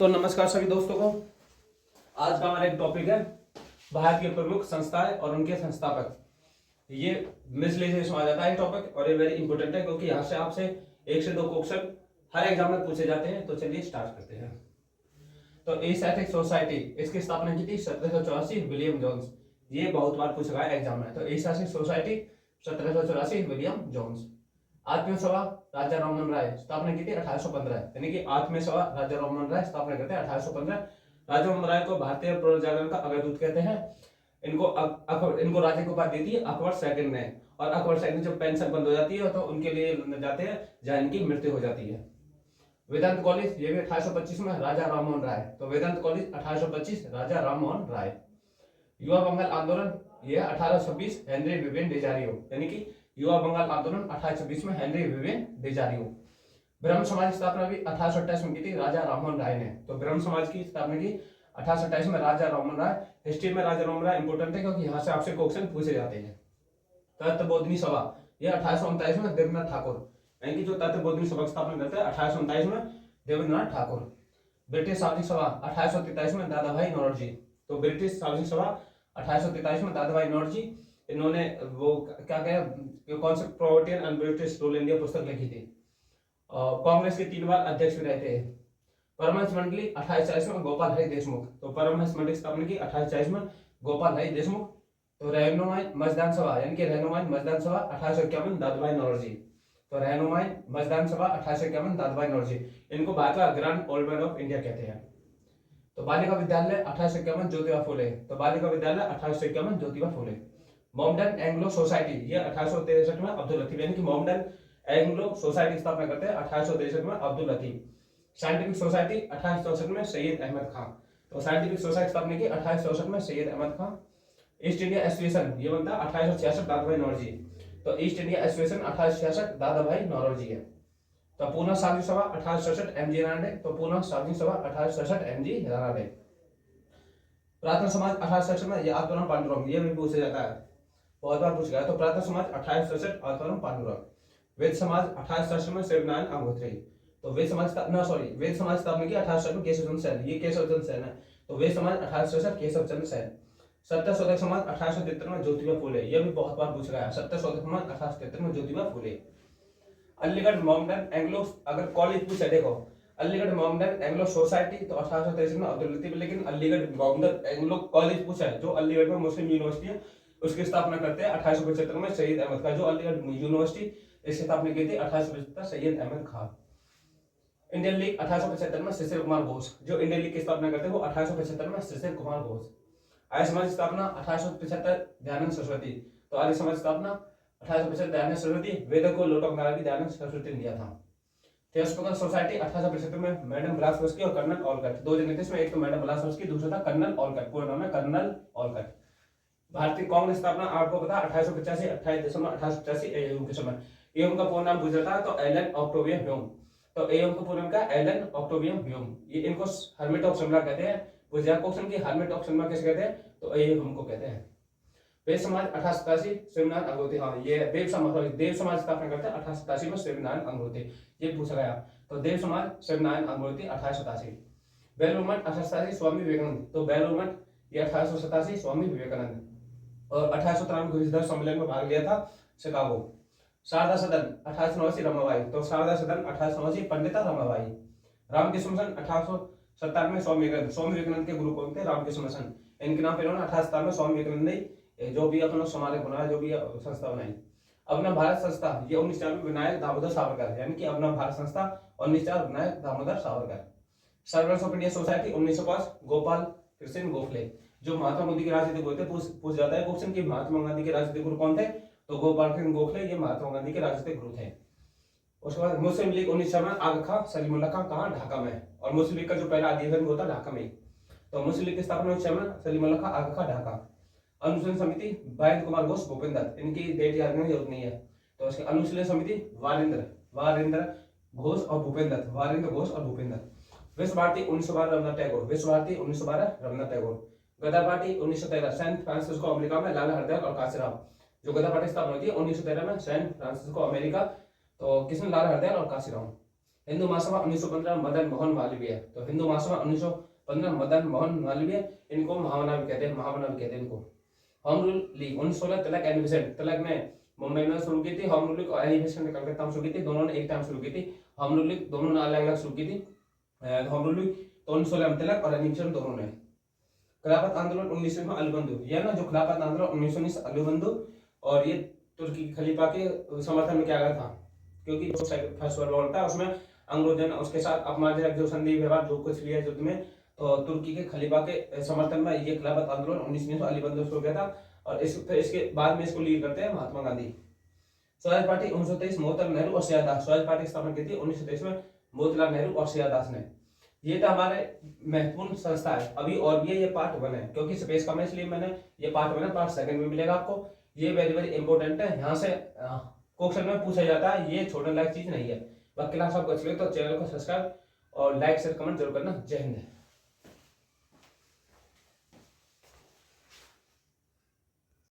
तो नमस्कार सभी दोस्तों को। आज का हमारा एक टॉपिक है भारत के प्रमुख संस्थाएं और उनके संस्थापक। ये मिसलेनियस में आ जाता है टॉपिक और ये वेरी इंपॉर्टेंट है क्योंकि यहाँ से आपसे 1 से 2 क्वेश्चन हर एग्जाम में पूछे जाते हैं। तो चलिए स्टार्ट करते हैं। तो ईस्ट एथिक्स सोसाइटी, इसकी स्थापना की थी 1784 विलियम जोन्स। ये बहुत बार पूछा गया एग्जाम में। तो Asiatic Society 1784 William Jones. Atmiya Sabha Raja Rammohan Roy, स्थापना की थी 1815, यानी कि आत्मीय सभा राजा राममोहन राय स्थापना करते हैं 1815। राजा राममोहन राय को भारतीय पुनर्जागरण का अग्रदूत कहते हैं। इनको राजा की उपाधि दी थी अकबर सेकंड ने। और अकबर सेकंड जब पेंशन बंद हो जाती है तो उनके लिए जाते हैं जहां इनकी मृत्यु हो जाती है। वेदांत कॉलेज, ये भी 1825 में राजा राममोहन राय। तो वेदांत कॉलेज 1825 राजा राममोहन राय। युवा बंगाल आंदोलन, यह 1826 हेनरी विवियन डिजारियो, यानी कि युवा बंगाल आंदोलन 1826 में हेनरी विवियन डिजारियो। ब्रह्म समाज की स्थापना भी 1828 में की थी राजा राममोहन राय ने। तो ब्रह्म समाज की स्थापना की 1828 में राजा राममोहन राय। हिस्ट्री में राजा राममोहन राय इंपोर्टेंट है क्योंकि यहाँ से आपसे क्वेश्चन पूछे जाते हैं। तत्वबोधिनी सभा, यह 1839 में देवेंद्रनाथ ठाकुर, यानी कि जो तत्वबोधिनी सभा की स्थापना करते हैं 1839 में देवेंद्रनाथ ठाकुर। ब्रिटिश सामाजिक सभा 1843 में दादा भाई नौरोजी। तो ब्रिटिश सामाजिक सभा 1843 में दादा भाई नौरोजी, इन्होंने वो क्या कहे concept property and British rule India पुस्तक लिखी थी। कांग्रेस के 3 बार अध्यक्ष भी रहे थे। परमहंस मंडली 1840 में गोपाल हरि देशमुख। तो परमहंस मंडली की स्थापना की 1840 में गोपाल हरि देशमुख। तो रहनुमाई मजदान सभा, यानी कि रहनुमाई मजदान सभा 1851 दादाभाई नौरोजी। तो रहनुमाई मजदान सभा 1851 दादाभाई नौरोजी, इनको भारत का grand old man of India कहते हैं। तो बालिका विद्यालय 1851 ज्योतिबा फूले। तो Balika Vidyalaya 1851 Jyotiba Phule. Mohammedan Anglo society, ये 1863 में अब्दुल लतीफ, यानी कि मॉमडन एंग्लो सोसाइटी की स्थापना करते हैं 1863 में अब्दुल लतीफ। साइंटिफिक सोसाइटी 1864 में सैयद अहमद खान। तो साइंटिफिक सोसाइटी स्थापना की 1864 में Syed Ahmad Khan. East India Association, ये बनता 1866 दादा भाई नौरोजी। तो ईस्ट इंडिया एसोसिएशन 1866 दादा भाई नौरोजी है। तो पूना सार्वजनिक सभा 1867 एमजी रानडे। तो पूना सार्वजनिक सभा 1867 एमजी रानडे। प्रार्थना समाज 1867 में ये आत्माराम पांडुरंग, ये भी पूछा जाता है, बहुत बार पूछा गया। तो प्रार्थना समाज 1867 आत्माराम पांडुरंग। वेद समाज 1867 में शिवनारायण अंगोत्री। तो वेद समाज वेद समाज स्थापना की 1867 में केशव चंद्र सेन, ये केशव चंद्र सेन है। तो वेद समाज 1867 केशव चंद्र सेन। सत्य शोधक समाज 1873 में ज्योतिबा फूले, ये भी बहुत बार पूछा गया। सत्य शोधक समाज 1873 में ज्योतिबा फूले। अलीगढ़ मॉमडन एंग्लो, अगर कॉलेज पूछे देखो अलीगढ़ मॉमडन एंग्लो सोसाइटी, तो 1863 में अब्दुल लतीफ। लेकिन अलीगढ़ मॉमडन एंग्लो कॉलेज पूछा है, जो अलीगढ़ में मुस्लिम यूनिवर्सिटी है, उसकी स्थापना करते हैं 1875 में सैयद अहमद खान। जो अलीगढ़ यूनिवर्सिटी इसकी स्थापना की थी 1875 सैयद अहमद खान। इंडियन लीग 1875 में शिशिर कुमार घोष, जो इंडियन लीग की स्थापना करते हैं वो 1875 में शिशिर कुमार घोष। आर्य समाज स्थापना 1875 दयानंद सरस्वती। तो आर्य समाज स्थापना 1875 दयानंद सरस्वती। वेदों को लोटक नारा भी दयानंद सरस्वती ने दिया था। थियोसॉफिकल सोसाइटी 1875 में मैडम ब्लासवर्स्की और कर्नल ऑलकट, 2 जने थे इसमें, एक तो मैडम ब्लासवर्स्की, दूसरा था कर्नल ऑलकट, पूरा नाम है कर्नल ऑलकट। भारतीय कांग्रेस स्थापना आपको पता 1885 28 दिसंबर 1885 एएम के समय। एएम का पूर्ण नाम पूछ जाता है तो एलन ऑक्टोवियम ह्यूम। तो एएम का पूर्ण नाम क्या है? Allan Octavian Hume. ये इनको हर्मिट ऑफ शिमला कहते हैं। पूछ जाए क्वेश्चन की हर्मिट ऑफ शिमला किसे कहते हैं? तो एएम हमको कहते हैं। वेद समाज 1887 शिवनारायण अंगोती, हाँ ये देव समाज स्थापना करते हैं 1887 में शिवनारायण अंगोती, ये पूछा गया। तो देव समाज शिवनारायण अंगोती 1887। बेलूर मठ 1887 स्वामी विवेकानंद। तो बेलूर मठ ये 1887 स्वामी विवेकानंद। और 1893 को विश्व सम्मेलन में भाग लिया था शिकागो। शारदा सदन 1889 रमाबाई। तो शारदा सदन 1889 पंडिता रमाबाई। रामकृष्ण मिशन 1897 में स्वामी विवेकानंद। स्वामी विवेकानंद के गुरु कौन थे? रामकृष्ण मिशन। इनके नाम पे इन्होंने 1897 में स्वामी विवेकानंद ने जो भी अपना स्मारक बनाया, जो भी संस्था बनाई। अपना भारत संस्था ये 1904 में विनायक दामोदर सावरकर, यानी कि अपना भारत संस्था 1904 Vinayak Damodar Savarkar. Servants of India society 1905 Gopal Krishna Gokhale, जो महात्मा गांधी के राजनीतिक गुरु थे। पूछ जाता है क्वेश्चन कि महात्मा गांधी के राजनीतिक गुरु कौन थे? तो गोपाल कृष्ण गोखले ये महात्मा गांधी के राजनीतिक गुरु थे। उसके बाद मुस्लिम लीग 1906 में आगा खां सलीमुल्लाह खां, कहाँ? ढाका में। और मुस्लिम लीग का जो पहला अधिवेशन होता ढाका में। तो मुस्लिम लीग की स्थापना 1906 में सलीमुल्लाह खां, आगा खां, ढाका। अनुशीलन समिति वारिंद्र कुमार घोष, भूपेंद्र दत्त, इनकी डेट याद करने की जरूरत नहीं है। तो इसके अनुशीलन समिति वारिंद्र घोष और भूपेंद्र दत्त, वारिंद्र घोष और भूपेंद्र दत्त। विश्व भारती 1912 रवींद्रनाथ टैगोर, विश्व भारती 1912 रवींद्रनाथ टैगोर। गदा पार्टी 1913 सैन फ्रांसिस्को अमेरिका में लाला हरदयाल और काशीराम। जो गदा पार्टी स्थापना हुई थी 1913 में सैन फ्रांसिस्को अमेरिका, तो किसने? लाला हरदयाल और काशीराम। हिंदू महासभा 1915 मदन मोहन मालवीय। तो हिंदू महासभा 1915 मदन मोहन मालवीय, इनको महामना भी कहते हैं, महामना भी कहते हैं इनको। Home rule league 1916 Tilak and Vincent, Tilak ने मुंबई में शुरू की थी, होम रूल लीग और एनी बेसेंट ने कलकत्ता में शुरू की थी। दोनों ने एक टाइम शुरू की थी। होम रूल लीग दोनों ने अलग अलग शुरू की थी। होम रूल लीग तो 1916 में तिलक और एनी बेसेंट दोनों ने। खिलाफत आंदोलन 1919 में अली बंधु, यह ना जो खिलाफत आंदोलन 1919 अली बंधु, और ये तुर्की खलीफा के समर्थन में किया गया था, क्योंकि जो फर्स्ट वर्ल्ड वॉर था उसमें अंग्रेजों ने उसके साथ अपमानजनक जो संधि व्यवहार जो कुछ लिया युद्ध में, तो तुर्की के खलीफा के समर्थन में ये खिलाफत आंदोलन 1919 में अली बंधु शुरू किया था। और इसके बाद में इसको लीड करते हैं महात्मा गांधी। स्वराज पार्टी 1923 मोतीलाल नेहरू और सियादास, स्वराज पार्टी की स्थापना की थी 1923 में मोतीलाल नेहरू और सियादास ने। ये तो हमारे महत्वपूर्ण संस्था है। अभी और भी ये पार्ट 1 है, क्योंकि स्पेस कम है इसलिए मैंने ये पार्ट 1 है, पार्ट 2 में मिलेगा आपको। ये वेरी वेरी इंपॉर्टेंट है, यहाँ से क्वेश्चन में पूछा जाता है, ये छोड़ने लायक चीज नहीं है। बाकी क्लास आपको अच्छी लगे तो चैनल को सब्सक्राइब और लाइक शेयर कमेंट जरूर करना। जय हिंद।